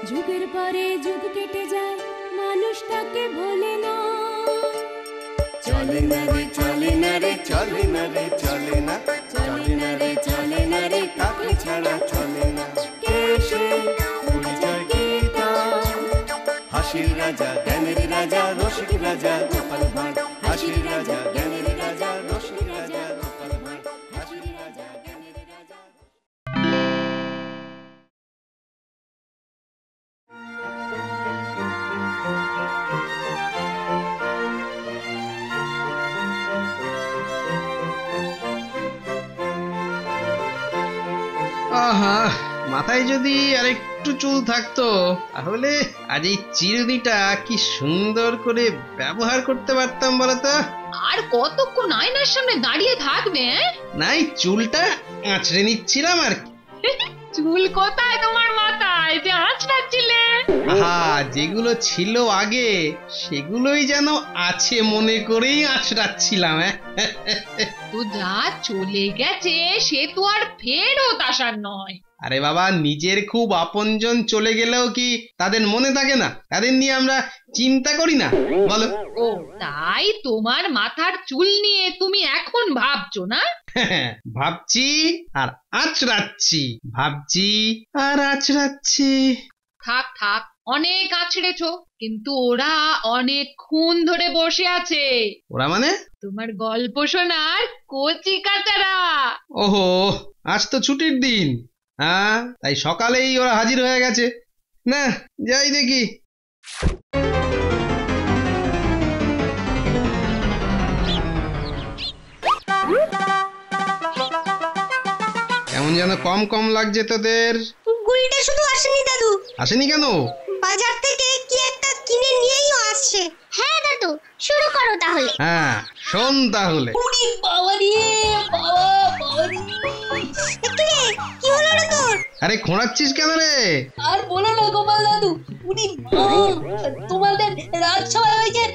যুগের পরে যুগ কেটে যায়, মানুষ তাকে ভোলে না।
চলে না রে চলে না রে চলে না রে চলে না, চলে না রে চলে না রে তাকে ছাড়া চলে না। কে সে পরিচয় কি তার? হাসির রাজা জ্ঞানের রাজা রসিক রাজা গোপাল ভাঁড়। হাসির রাজা জ্ঞানের রাজা রসিক রাজা গোপাল ভাঁড়। হাসির রাজা জ্ঞানের রাজা।
আহা, মাথায় যদি আরেকটু চুল থাকতো তাহলে আজ এই চিরুনিটা কি সুন্দর করে ব্যবহার করতে পারতাম বলতো।
আর কতক্ষণ আয়নার সামনে দাঁড়িয়ে থাকবে?
নাই চুলটা আঁচড়ে নিচ্ছিলাম আর কি।
চুল কোথায় তোমার মাথায় যে আঁচড়াচ্ছিলে?
আহা, যেগুলো ছিল আগে সেগুলোই যেন আছে মনে করেই আঁচড়াচ্ছিলাম।
তো যা চলে গেছে সে তো আর ফেরত আসার নয়।
আরে বাবা, নিজের খুব আপনজন চলে গেলেও কি তাদের মনে থাকে না? তাদের নিয়ে আমরা চিন্তা করি না বলো?
ও তাই তোমার মাথার চুল নিয়ে তুমি এখন ভাবছো না?
ভাবছি আর আঁচড়াচ্ছি, ভাবছি আর আঁচড়াচ্ছি।
থাক থাক, অনেক আছড়েছো, কিন্তু ওরা অনেকক্ষণ ধরে বসে আছে।
ওরা মানে?
তোমার গল্প শোনার কচি কাচারা।
ওহো, আজ তো ছুটির দিন। হ্যাঁ, তাই সকালেই ওরা হাজির হয়ে গেছে। না, যাই দেখি। কেমন যেন কম কম লাগছে তোদের।
গুলটা শুধু আসেনি দাদু।
আসেনি কেন?
বাজার থেকে কি একটা কিনে নিয়েই আসছে। হ্যাঁ দাদু, শুরু করো তাহলে।
হ্যাঁ, শোন তাহলে।
উনি বাবা রে, বাবা বাবা রে।
কি হলো রে তোর?
আরে খোঁড়াচ্ছিস কেন রে?
আর বলো না গোপাল দাদু, উনি তোমাদের রাজসভায় হয়েছে।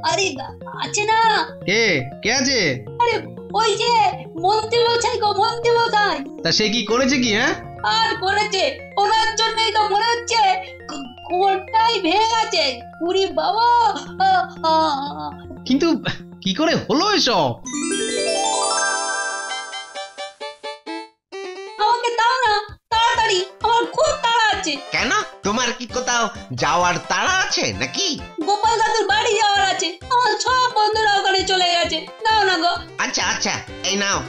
আরে আছে না?
কে কে আছে?
আরে ওই যে মন্ত্রী মশাই গো, মন্ত্রী মশাই।
তা সে কি করেছে কি? হ্যাঁ,
আর করেছে, ওনার জন্যই তো মনে হচ্ছে কোনটাই ভেঙে গেছে। উনি বাবা।
কিন্তু কি করে হলো এসব?
আমাকে দাও না তাড়াতাড়ি, আমার খুব তাড়া আছে।
কেন, তোমার কি কোথাও যাওয়ার তাড়া আছে নাকি?
গোপাল দাদুর বাড়ি যাওয়ার আছে, আমার সব বন্ধুরা ওখানে চলে গেছে। দাও না গো।
আচ্ছা আচ্ছা, এই নাও।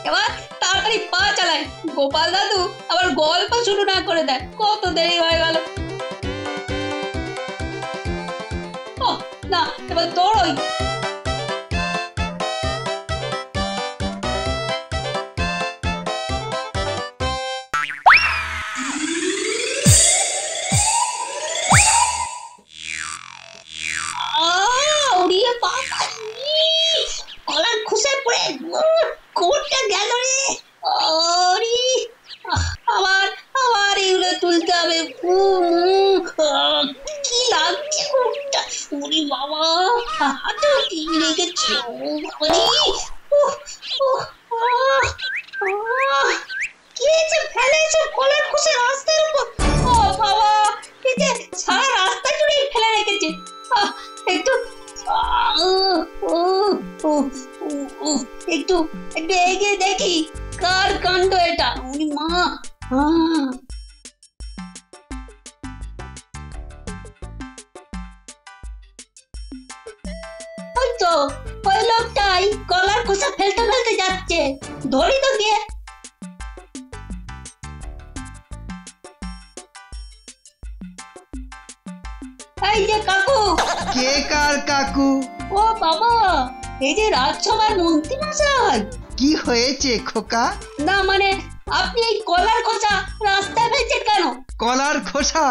এবার তাড়াতাড়ি পা চালায়, গোপাল দাদু আবার গল্প শুরু না করে দেয়। কত দেরি হয়ে গেল। না, এবার দৌড়ই।
কলার খুশে পড়ে কোটটা গেল রে।
আবার আবার এগুলো তুলতে হবে।
কি লাগছে কোটটা? ওরে বাবা, হাতে কি লেগেছে? কি হয়েছে? ফেলেছে কলার খুশে রাস্তার উপর।
ও বাবা, এই যে সারা রাস্তা জুড়ে ফেলে রেখেছে। একটু একটু একটু এগিয়ে দেখি কার কাণ্ড এটা। ওরে মা,
ওই তো ওই লোকটাই কলার খোসা ফেলতে ফেলতে যাচ্ছে। ধরি তো গিয়ে।
এই যে কাকু।
কে কার কাকু?
ও বাবা, এই যে রাজসভার মন্ত্রী মশাই।
কি হয়েছে খোকা?
না মানে আপনি এই কলার খোসা রাস্তায় ফেলছেন কেন?
কলার খোসা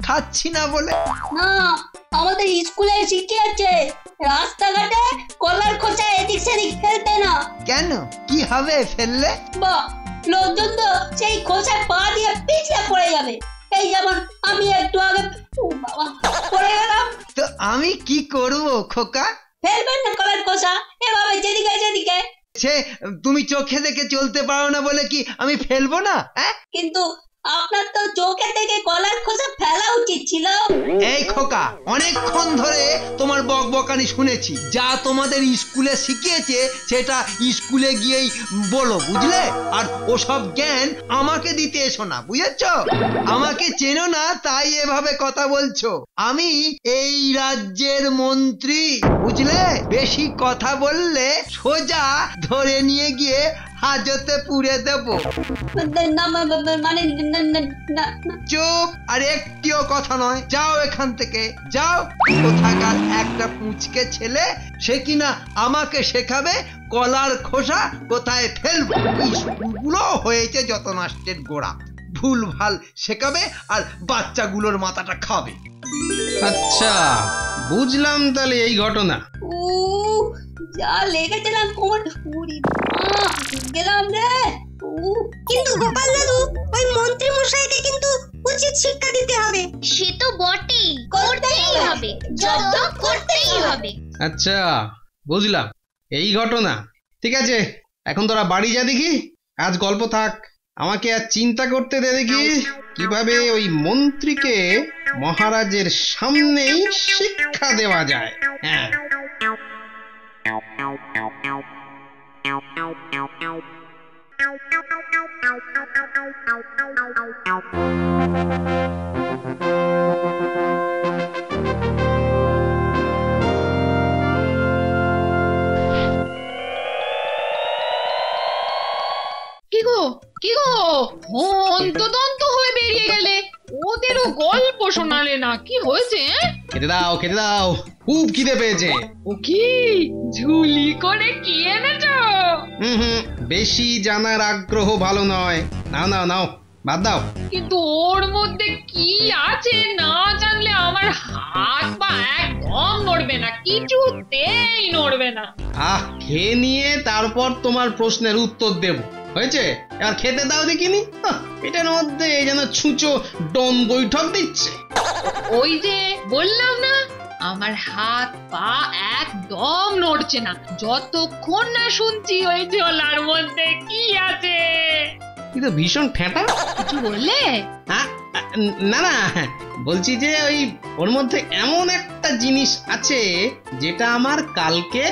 খাচ্ছি না বলে?
না, আমাদের স্কুলে শিখিয়েছে রাস্তাঘাটে কলার খোসা এদিক সেদিক ফেলতে না।
কেন, কি হবে ফেললে?
বাহ, লোকজন তো সেই খোসায় পা দিয়ে পিছলে পড়ে যাবে। এই যেমন আমি একটু আগে বাবা পড়ে গেলাম।
তো আমি কি করব খোকা?
ফেলবেন না কলার খোসা, এভাবে যেদিকে যেদিকে।
সে তুমি চোখে দেখে চলতে পারো না বলে কি আমি ফেলবো না?
কিন্তু আপনার তো চোখে থেকে কলার খোসা ফেলা উচিত ছিল।
এই খোকা, অনেকক্ষণ ধরে তোমার বকবকানি শুনেছি। যা তোমাদের স্কুলে শিখিয়েছে সেটা স্কুলে গিয়েই বলো, বুঝলে? আর ওসব জ্ঞান আমাকে দিতে এসো না, বুঝেছো? আমাকে চেনো না তাই এভাবে কথা বলছো। আমি এই রাজ্যের মন্ত্রী, বুঝলে? বেশি কথা বললে সোজা ধরে নিয়ে গিয়ে হাজতে পুড়ে দেব।
মানে
চুপ, আর একটিও কথা নয়। যাও এখান থেকে, যাও। কোথাকার একটা পুঁচকে ছেলে, সে কিনা আমাকে শেখাবে কলার খোসা কোথায় ফেলবো। স্কুলগুলো হয়েছে যত নষ্টের গোড়া। ভুল ভাল শেখাবে আর বাচ্চাগুলোর মাথাটা খাবে।
আচ্ছা, বুঝলাম তাহলে এই ঘটনা।
যা লেগেছিলাম কোমর গেলাম রে।
কিন্তু গোপাল দাদু, ওই মন্ত্রী মশাইকে কিন্তু উচিত শিক্ষা দিতে হবে।
সে তো বটেই, করতেই হবে, যত করতেই হবে।
আচ্ছা, বুঝলাম এই ঘটনা। ঠিক আছে, এখন তোরা বাড়ি যা দেখি। আজ গল্প থাক, আমাকে আর চিন্তা করতে দে দেখি কিভাবে ওই মন্ত্রীকে মহারাজের সামনেই শিক্ষা দেওয়া যায়। হ্যাঁ।
কি গো হন্তদন্ত হয়ে বেরিয়ে গেলে, ওদেরও গল্প শোনালে না? কি হয়েছে?
খেতে দাও, খেতে দাও, খুব খিদে পেয়েছে।
ও কি ঝুলি করে কি এনেছো?
বেশি জানার আগ্রহ ভালো নয়। নাও নাও নাও, বাদ দাও।
কিন্তু ওর মধ্যে কি আছে না জানলে আমার হাত পা একদম নড়বে না, কিছুতেই নড়বে না।
খেয়ে নিয়ে তারপর তোমার প্রশ্নের উত্তর দেব, হয়েছে? এবার খেতে দাও দেখিনি। এটার মধ্যে যেন ছুঁচো ডন বৈঠক দিচ্ছে।
ওই যে বললাম না, আমার হাত পা একদম নড়ছে না যতক্ষণ না শুনছি ওই ঝোলার মধ্যে কি আছে।
কিন্তু ভীষণ ঠেঁটা।
কিছু বললে?
না না, বলছি যে ওই ওর মধ্যে এমন একটা জিনিস আছে যেটা আমার কালকে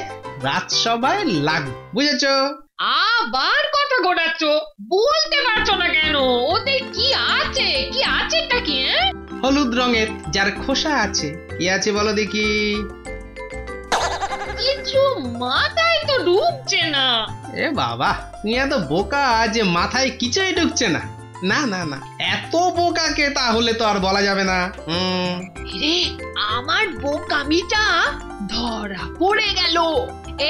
রাজসভায় লাগবে, বুঝেছো?
আবার কথা গোড়াচ্ছ, বলতে পারছো না কেন? ওতে কি আছে? কি আছেটা কি?
হলুদ রঙের যার খোসা আছে। কি আছে বলো দেখি?
কিছু মাথায় তো ঢুকছে না।
এ বাবা, তুমি এত বোকা যে মাথায় কিছুই ঢুকছে না? না না না, এত বোকাকে তাহলে তো আর বলা যাবে না।
রে, আমার বোকামিটা ধরা পড়ে গেল।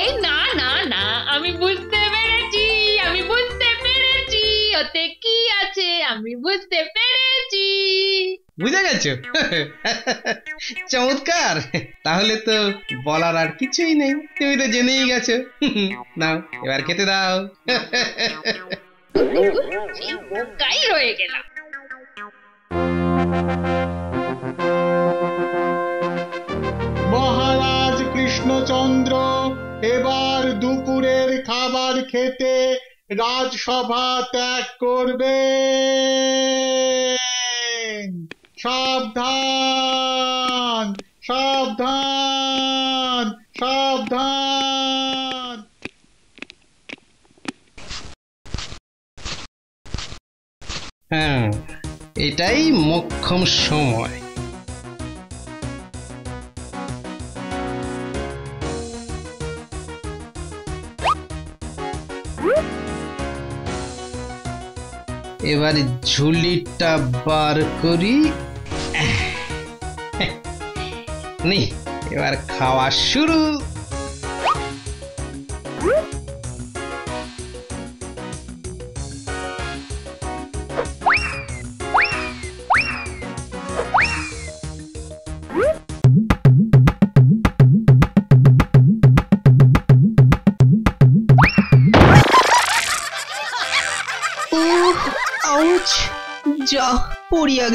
এই না না না, আমি বুঝতে পেরেছি, আমি বুঝতে পেরেছি ওতে কি আছে, আমি বুঝতে পেরেছি।
বুঝে গেছো? চমৎকার, তাহলে তো বলার আর কিছুই নেই, তুমি তো জেনেই গেছো। নাও এবার খেতে দাও।
বোকাই রয়ে গেলাম।
মহারাজ কৃষ্ণচন্দ্র এবার দুপুরের খাবার খেতে রাজসভা ত্যাগ করবে। সাবধান সাবধান সাবধান।
হ্যাঁ, এটাই মোক্ষম সময়। এবার ঝুলিটা বার করি। নি, এবার খাওয়া শুরু।
আউচ, যা পড়িয়া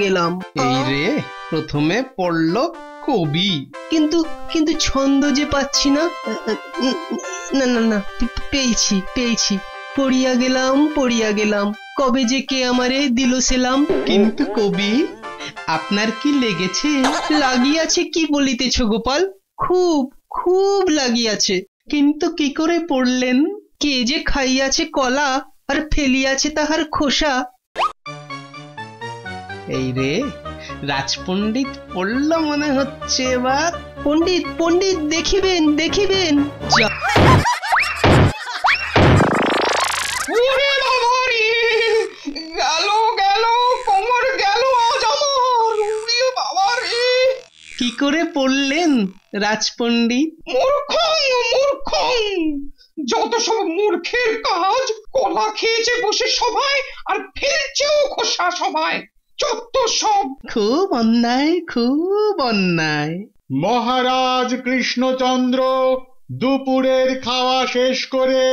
গেলাম।
এই রে, প্রথমে পড়লো কবি।
কিন্তু কিন্তু ছন্দ যে পাচ্ছি না। না না না, পেয়েছি। পড়িয়া গেলাম, কবে যে কে আমারে দিল সেলাম।
কিন্তু কবি, আপনার কি লেগেছে?
লাগিয়াছে কি বলিতেছ গোপাল? খুব লাগিয়াছে।
কিন্তু কি করে পড়লেন?
কে যে খাইয়াছে কলা আর ফেলিয়াছে তাহার খোসা।
এই রে, রাজপণ্ডিত পড়ল মনে হচ্ছে এবার।
পণ্ডিত দেখিবেন। যা
গেল কোমর গেল আজ আমার। বাবা রে,
কি করে পড়লেন রাজপণ্ডিত?
মূর্খ, যত সব মূর্খের কাজ। কলা খেয়েছে বসে সবাই আর ফেলছেও খোসা সবাই। যত সব।
খুব অন্যায়।
মহারাজ কৃষ্ণচন্দ্র দুপুরের খাওয়া শেষ করে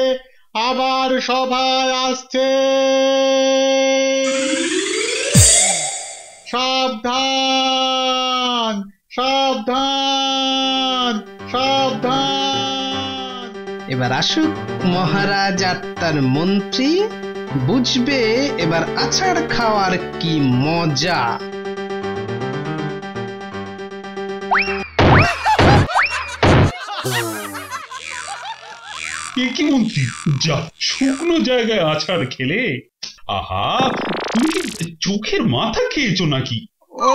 আবার সভায় আসছে। সাবধান।
এবার আসুক মহারাজ আর তার মন্ত্রী, বুঝবে এবার আছাড় খাওয়ার কি মজা।
কি মন্ত্রী, যা শুকনো জায়গায় আছাড় খেলে? আহা, তুমি কি চোখের মাথা খেয়েছো নাকি?
ও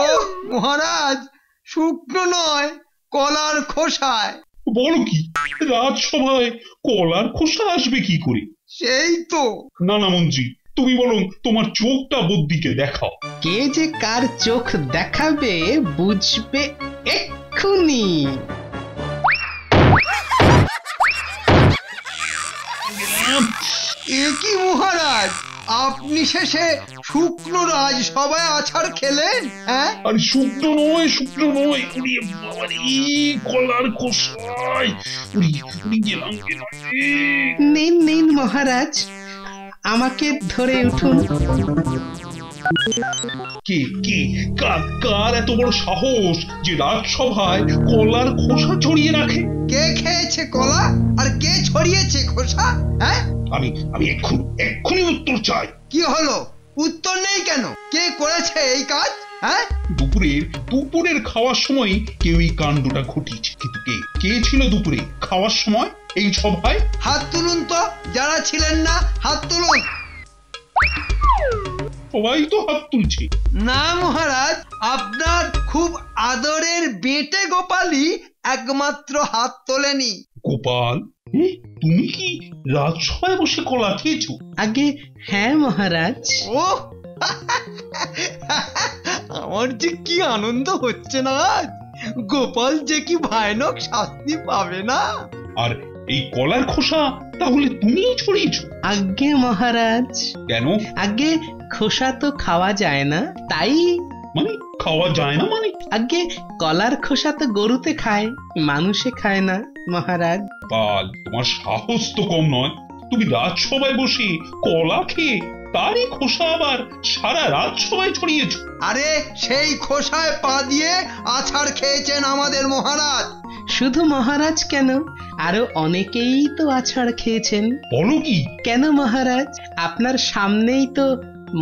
মহারাজ, শুকনো নয়, কলার খোসায়।
বলো কি, রাজসভায় কলার খোসা আসবে কি করে?
সেই তো।
না মন্ত্রী, তুমি বরং তোমার চোখটা বুদ্ধিকে দেখাও।
কে যে কার চোখ দেখাবে বুঝবে এক্ষুনি।
এ কি মহারাজ, আপনি শেষে শুকনো রাজসভায় আছাড় খেলেন? হ্যাঁ,
আর শুকনো নয়, কলার খোসায় গেলাম।
নিন মহারাজ, আমাকে ধরে উঠুন।
কার এত বড় সাহস যে রাজসভায় কলার খোসা ছড়িয়ে রাখে?
কে খেয়েছে কলা আর কে ছড়িয়েছে খোসা? হ্যাঁ,
আমি এক্ষুনি উত্তর চাই।
কি হলো? উত্তর নেই কেন? কে করেছে এই কাজ? হ্যাঁ,
দুপুরের খাওয়ার সময় কেউ এই কাণ্ডটা ঘটিয়েছে। কিন্তু কে ছিল দুপুরে খাওয়ার সময় এই সভায়?
হাত তুলুন তো, যারা ছিলেন না হাত তুলুন।
সবাই তো হাত তুলছে।
না মহারাজ, আপনার খুব আদরের বেটে গোপালই একমাত্র হাত তোলেনি।
গোপাল, তুমি কি রাজসভায় বসে কলা খেয়েছো?
আগে হ্যাঁ মহারাজ।
ও আমার যে কি আনন্দ হচ্ছে না আজ। গোপাল যে কি ভয়ানক শাস্তি পাবে না।
আর এই কলার খোসা তাহলে তুমিই ছড়িয়েছো?
আগে মহারাজ।
কেন?
আগে খোসা তো খাওয়া যায় না, তাই।
মানে খাওয়া যায় না মানে?
আগে কলার খোসা তো গরুতে খায়, মানুষে খায় না মহারাজ।
বাল, তোমার সাহস তো কম নয়। তুমি রাজসভায় বসে কলা খেয়ে তারই খোসা আবার সারা রাজসভায় ছড়িয়েছো।
আরে সেই খোসায় পা দিয়ে আছাড় খেয়েছেন আমাদের মহারাজ।
শুধু মহারাজ কেন, আরো অনেকেই তো আছাড় খেয়েছেন।
বলো কি?
কেন মহারাজ, আপনার সামনেই তো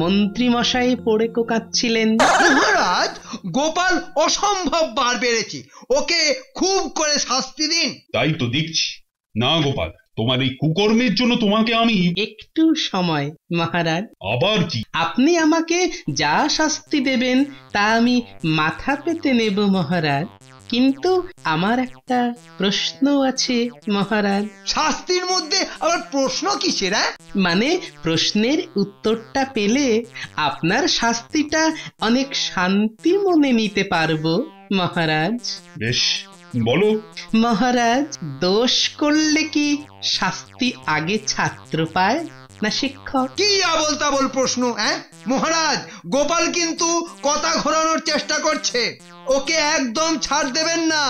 মন্ত্রী মশাই পড়ে কোকাচ্ছিলেন।
মহারাজ, গোপাল অসম্ভব বার বেড়েছে, ওকে খুব করে শাস্তি দিন।
তাই তো দেখছি। না গোপাল, তোমার এই কুকর্মের জন্য তোমাকে আমি
একটু সময় মহারাজ।
আবার কি?
আপনি আমাকে যা শাস্তি দেবেন তা আমি মাথা পেতে নেব মহারাজ, কিন্তু আমার একটা প্রশ্ন আছে মহারাজ।
শাস্তির মধ্যে আবার প্রশ্ন কিসের?
মানে প্রশ্নের উত্তরটা পেলে আপনার শাস্তিটা অনেক শান্তি মনে নিতে পারবো মহারাজ।
বেশ, বলো
মহারাজ। দোষ করলে কি শাস্তি আগে ছাত্র পায় না শিক্ষক?
কি আবল তাবল প্রশ্ন! মহারাজ, গোপাল কিন্তু কথা ঘোরানোর চেষ্টা করছে, ওকে একদম ছাড় দেবেন না,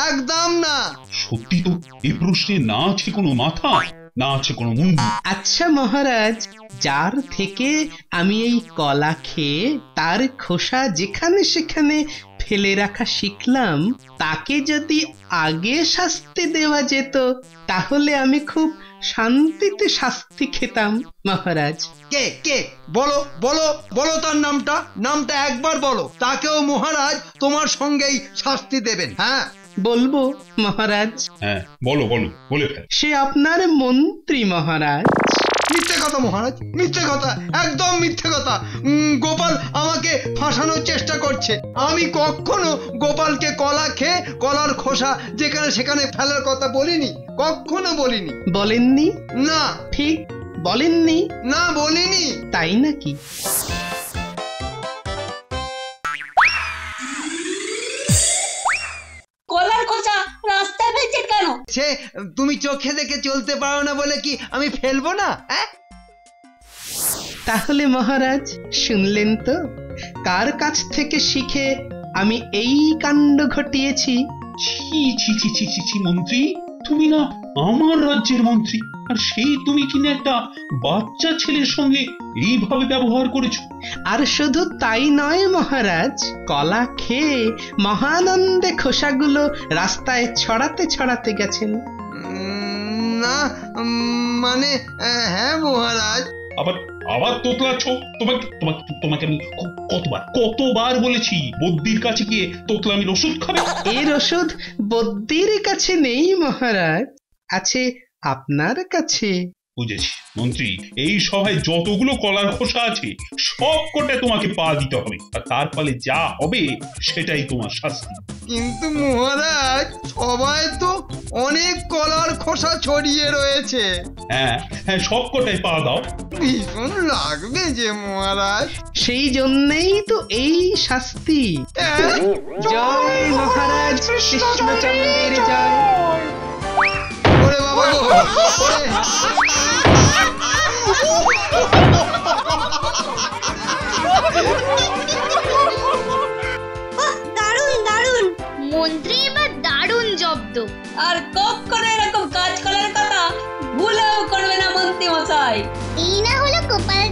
একদম না।
সত্যি তো এই প্রশ্নে না আছে কোনো মাথা, না আছে কোনো মুন্ডু।
আচ্ছা মহারাজ, যার থেকে আমি এই কলা খেয়ে তার খোসা যেখানে সেখানে ফেলে রাখা শিখলাম, তাকে যদি আগে শাস্তি দেওয়া যেত তাহলে আমি খুব শান্তিতে শাস্তি খেতাম মহারাজ।
কে কে বলো বলো বলো, তার নামটা একবার বলো, তাকেও মহারাজ তোমার সঙ্গেই শাস্তি দেবেন। হ্যাঁ
বলবো মহারাজ।
হ্যাঁ বলো বলো, বলে ফেল।
সে আপনার মন্ত্রী মহারাজ।
মিথ্যে কথা মহারাজ, মিথ্যে কথা, একদম মিথ্যে কথা। গোপাল আমাকে ফাঁসানোর চেষ্টা করছে। আমি কখনো গোপালকে কলা খেয়ে কলার খোসা যেখানে সেখানে ফেলার কথা বলিনি, কখনো বলিনি।
বলেননি?
না।
ঠিক বলেননি?
না বলিনি।
তাই নাকি?
কলার খোসা রাস্তায় ফেলছেন কেন?
সে তুমি চোখে দেখে চলতে পারো না বলে কি আমি ফেলবো না?
তাহলে মহারাজ শুনলেন তো, কার কাছ থেকে শিখে আমি এই কাণ্ড ঘটিয়েছি।
ছি ছি ছি ছি ছি ছি, মন্ত্রী তুমি না আমার রাজ্যের মন্ত্রী, আর সেই তুমি কিনা একটা বাচ্চা ছেলের সঙ্গে এইভাবে ব্যবহার করেছো।
আর শুধু তাই নয় মহারাজ, কলা খেয়ে মহানন্দে খোসাগুলো রাস্তায় ছড়াতে ছড়াতে গেছেন।
না মানে হ্যাঁ মহারাজ।
আবার তোতলাচ্ছ? তোমাকে আমি কতবার বলেছি বদ্যির কাছে গিয়ে তোতলামির ওষুধ খাবে?
এর ওষুধ বদ্যির কাছে নেই মহারাজ, আছে আপনার কাছে।
বুঝেছি মন্ত্রী, এই সভায় যতগুলো কলার খোসা আছে সব কটায় তোমাকে পা দিতে হবে, আর তার ফলে যা হবে সেটাই তোমার শাস্তি।
কিন্তু মহারাজ, সবাই তো অনেক কলার খোসা ছড়িয়ে রয়েছে।
হ্যাঁ হ্যাঁ, সব কটায় পা দাও।
ভীষণ লাগবে যে মহারাজ।
সেই জন্যই তো এই শাস্তি। জয় মহারাজ কৃষ্ণচন্দ্রের জয়।
ওরে বাবা গো,
দারুণ দারুণ, মন্ত্রী এবার দারুণ জব্দ।
আর কখনো এরকম কাজ করার কথা ভুলেও করবে না মন্ত্রী মশাই।
এই না হলো গোপাল